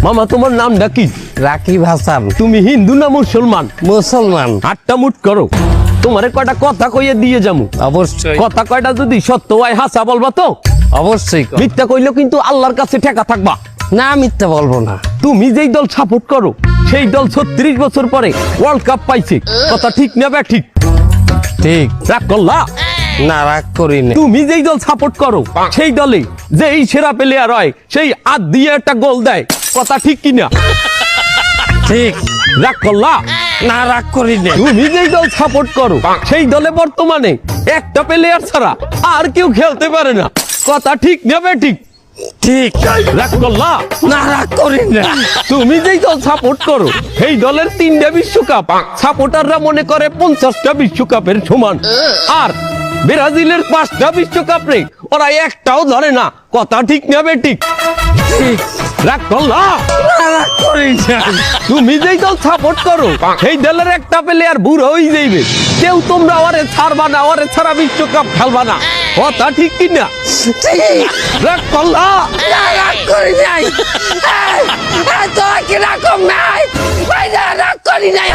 মামা তোমার নামটা কি? রাকিব হাসান। তুমি হিন্দু না মুসলমান? মুসলমান। আটটা মুট করো, তোমারে কয়টা কথা কইয়ে দিয়ে যামু। অবশ্যই কথা কয়টা যদি সত্য হয় হাসা বলবা তো? অবশ্যই। মিথ্যা কইলেও কিন্তু আল্লাহর কাছে ঠেকা থাকবা। না মিথ্যা বলবো না। তুমি যেই দল সাপোর্ট করো সেই দল 36 বছর পরে ওয়ার্ল্ড কাপ পাইছে, কথা ঠিক না বে ঠিক? ঠিক। রাগ করলা? না রাগ করি না। তুমি যেই দল সাপোর্ট করো সেই দলে যেই সেরা প্লেয়ার হয় সেই হাত দিয়ে একটা গোল দেয়, কথা ঠিক কিনা? ঠিক। রাগ করলা? না রাগ করি না। তুমি যেই দল সাপোর্ট করো সেই দলে বর্তমানে একটা প্লেয়ার ছাড়া আর কেউ খেলতে পারে না, কথা ঠিক না বে ঠিক? ঠিক। রাগ করলা? না রাগ করি না। তুমি যেই দল সাপোর্ট করো সেই দলের 3টা বিশ্বকাপ সাপোর্টাররা মনে করে 50টা বিশ্বকাপের সমান, আর ব্রাজিলের 5টা বিশ্বকাপ রে ওরা একটাও ধরে না, কথা ঠিক না বে ঠিক? ঠিক। রাগ করলা? না রাগ করি না। তুমি যেই দল সাপোর্ট করো সেই দলের একটা প্লেয়ার বুড়ো হয়ে যাইবে, কেউ তোমরা ওরে ছাড়বা না, ওরে ছাড়া বিশ্বকাপ খেলবা না, কথা ঠিক কিনা? ঠিক। রাগ করলা? না রাগ করি নাই। তোরা কি রাগ নাই? রাগ করি নাই।